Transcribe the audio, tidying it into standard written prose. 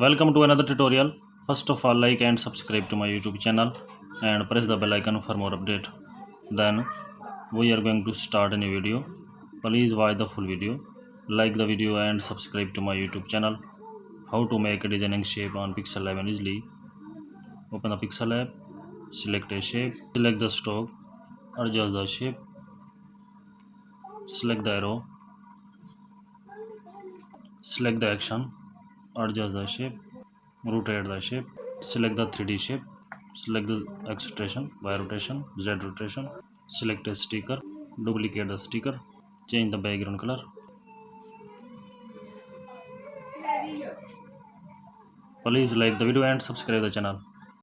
Welcome to another tutorial. First of all, like and subscribe to my YouTube channel and press the bell icon for more update. Then we are going to start a new video. Please watch the full video. Like the video and subscribe to my YouTube channel. How to make a designing shape on Pixel Lab easily. Open the Pixel Lab, select a shape, select the stroke, adjust the shape, select the arrow, select the action, adjust the shape, rotate the shape, select the 3D shape, select the X rotation, Y rotation, Z rotation, select a sticker, duplicate the sticker, change the background color. Please like the video and subscribe the channel.